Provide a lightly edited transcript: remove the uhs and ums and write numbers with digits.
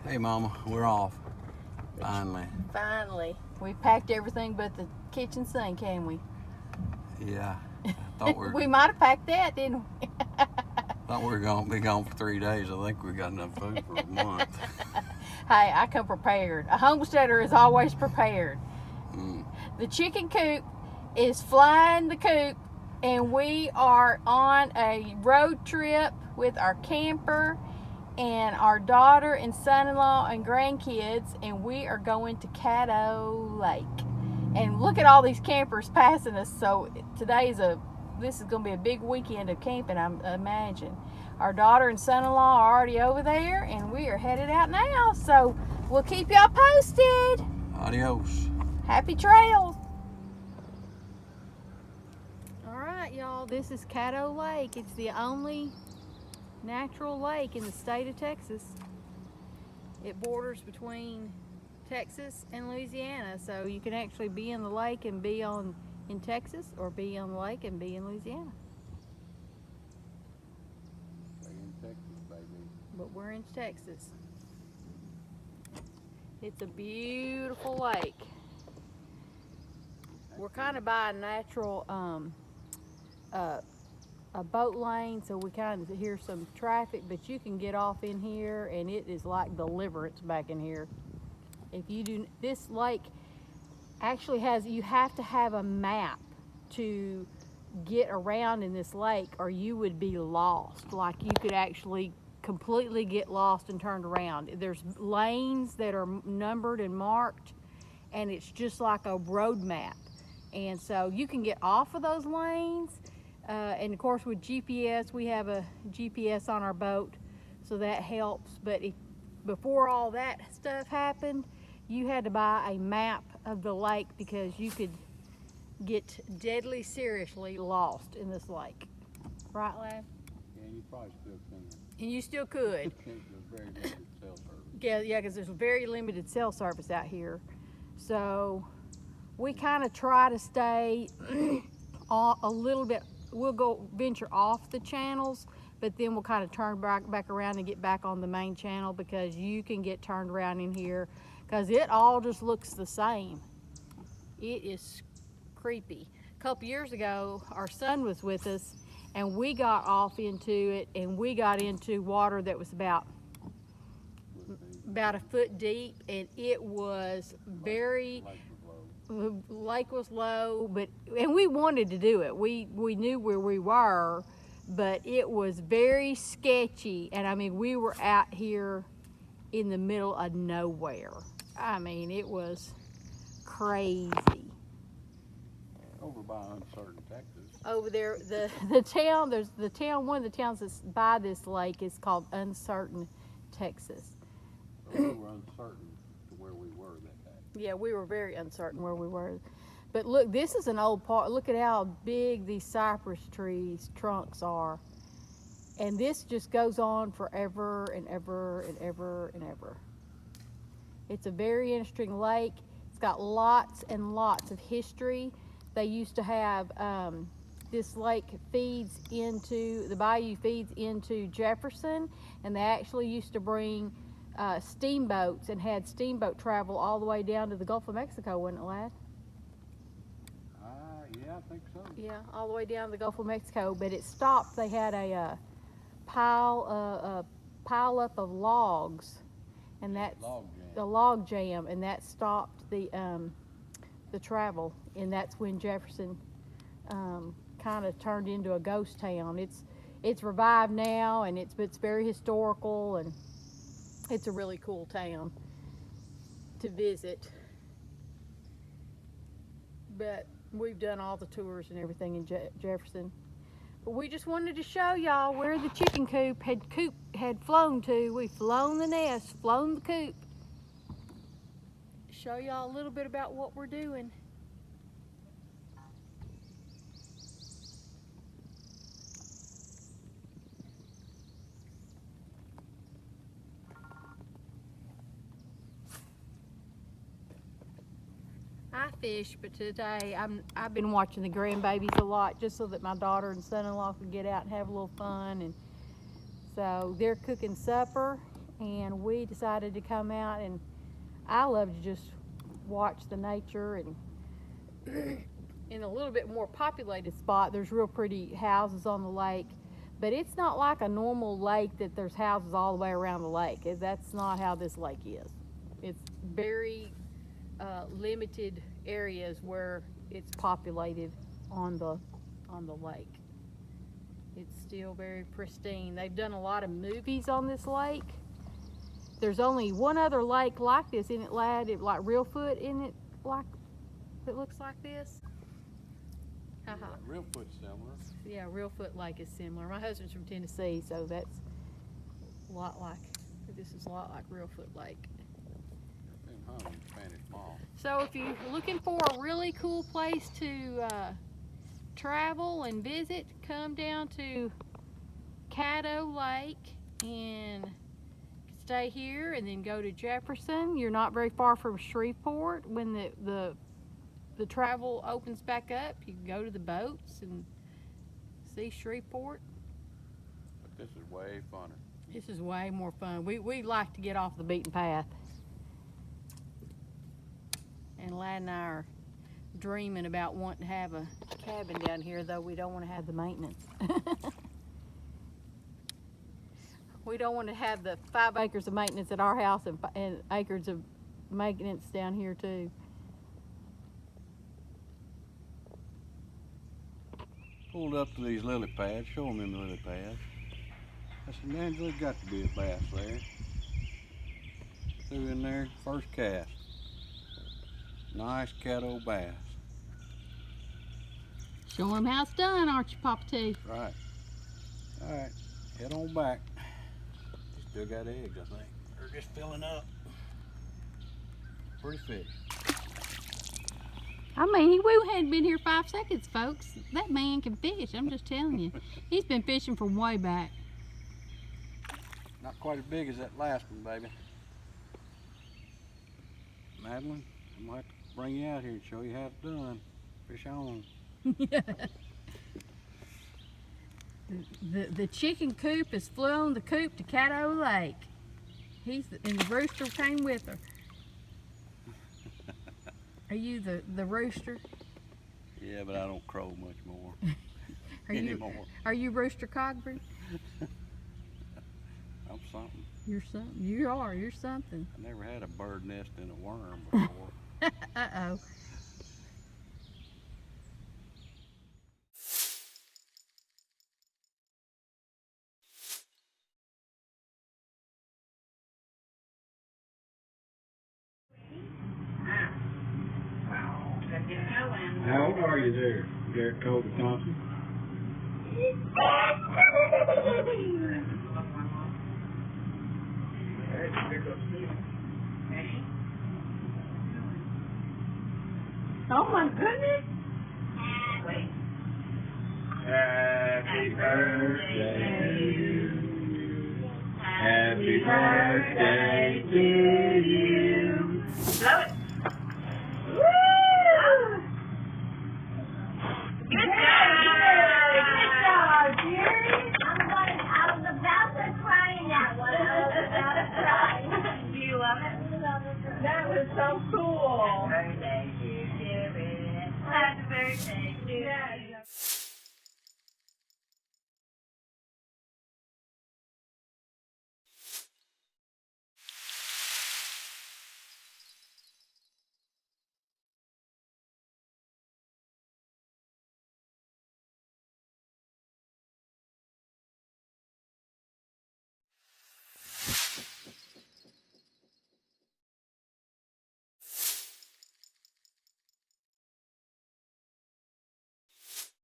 Hey Mama, we're off. Finally. Finally. We packed everything but the kitchen sink, haven't we? Yeah. I thought we might have packed that, didn't we? Thought we were gonna be gone for 3 days. I think we got enough food for a month. Hey, I come prepared. A homesteader is always prepared. Mm. The chicken coop is flying the coop, and we are on a road trip with our camper and our daughter and son-in-law and grandkids, and we are going to Caddo Lake. And look at all these campers passing us. So this is going to be a big weekend of camping, I imagine. Our daughter and son-in-law are already over there, and we are headed out now. So we'll keep y'all posted. Adios. Happy trails. All right, y'all, this is Caddo Lake. It's the only natural lake in the state of Texas. It borders between Texas and Louisiana, so you can actually be in the lake and be in Texas, or be on the lake and be in Louisiana. Stay in Texas, baby. But we're in Texas. It's a beautiful lake. We're kind of by a natural a boat lane, so we kind of hear some traffic, but you can get off in here and it is like deliverance back in here. If you do, this lake actually you have to have a map to get around in this lake, or you would be lost. Like, you could actually completely get lost and turned around. There's lanes that are numbered and marked, and it's just like a road map. And so you can get off of those lanes. And of course, with GPS, we have a GPS on our boat, so that helps. But before all that stuff happened, you had to buy a map of the lake, because you could get deadly seriously lost in this lake. Right, lad? Yeah, you probably still can. And you still could. There's very limited cell service. Yeah, because there's very limited cell service out here. So we kind of try to stay a little bit. We'll go venture off the channels, but then we'll kind of turn back around and get back on the main channel, because you can get turned around in here, because it all just looks the same. It is creepy. A couple years ago, our son was with us, and we got off into it, and we got into water that was about a foot deep, and it was very... The lake was low, and we wanted to do it. We knew where we were, but it was very sketchy. And I mean, we were out here in the middle of nowhere. I mean, it was crazy. Over by Uncertain, Texas. Over there, one of the towns that's by this lake is called Uncertain, Texas. We were uncertain to where we were that day. Yeah, we were very uncertain where we were. But look, this is an old part. Look at how big these cypress trees trunks are. And this just goes on forever and ever and ever and ever. It's a very interesting lake. It's got lots and lots of history. They used to have, this lake the bayou feeds into Jefferson, and they actually used to bring steamboats and had steamboat travel all the way down to the Gulf of Mexico, wasn't it, lad? Yeah, I think so. Yeah, all the way down to the Gulf of Mexico, but it stopped. They had a pile up of logs, and that's the log jam, and that stopped the travel, and that's when Jefferson kind of turned into a ghost town. It's revived now, and it's very historical, and it's a really cool town to visit. But we've done all the tours and everything in Jefferson. But we just wanted to show y'all where the chicken coop had flown to. We've flown the nest, flown the coop. Show y'all a little bit about what we're doing. I fish, but today I've been watching the grandbabies a lot, just so that my daughter and son-in-law could get out and have a little fun. And so they're cooking supper, and we we decided to come out, and I love to just watch the nature. And in a little bit more populated spot, there's real pretty houses on the lake, but it's not like a normal lake that there's houses all the way around the lake. That's not how this lake is. It's very limited areas where it's populated on the lake. It's still very pristine. They've done a lot of movies on this lake. There's only one other lake like this, isn't it, lad? It like Reelfoot, isn't it? Like it looks like this. Yeah, Reelfoot's similar. Yeah, Reelfoot Lake is similar. My husband's from Tennessee, so that's a lot like. This is a lot like Reelfoot Lake. So if you're looking for a really cool place to travel and visit, come down to Caddo Lake and stay here, and then go to Jefferson. You're not very far from Shreveport. When the travel opens back up, you can go to the boats and see Shreveport. But this is way funner. This is way more fun. We like to get off the beaten path. And Lad and I are dreaming about wanting to have a cabin down here, though we don't want to have the maintenance. We don't want to have the 5 acres of maintenance at our house and acres of maintenance down here too. Pulled up to these lily pads, show them the lily pads. I said, Angela, there's got to be a bass there. Threw in there, first cast. Nice caddo bass. Show them how it's done, aren't you, Papa T? Right. All right, head on back. Still got eggs, I think. They're just filling up. Pretty fish. I mean, we hadn't been here 5 seconds, folks. That man can fish, I'm just telling you. He's been fishing from way back. Not quite as big as that last one, baby. Madeline, I might have to bring you out here and show you how it's done. Fish on. The chicken coop has flown the coop to Caddo Lake. And the rooster came with her. Are you the rooster? Yeah, but I don't crow much more anymore. Are you Rooster Cogburn? I'm something. You're something. You are. You're something. I never had a bird nest in a worm before. Uh-oh. How old are you there, Derek Colby Thompson? Oh my goodness! Happy birthday to you. Happy birthday to you. Blow it. Woo! Good job, Jerry. I was about to cry in that one. I was about to cry. Do you love it? That was so cool. Happy birthday to you, Jerry. Happy birthday to you.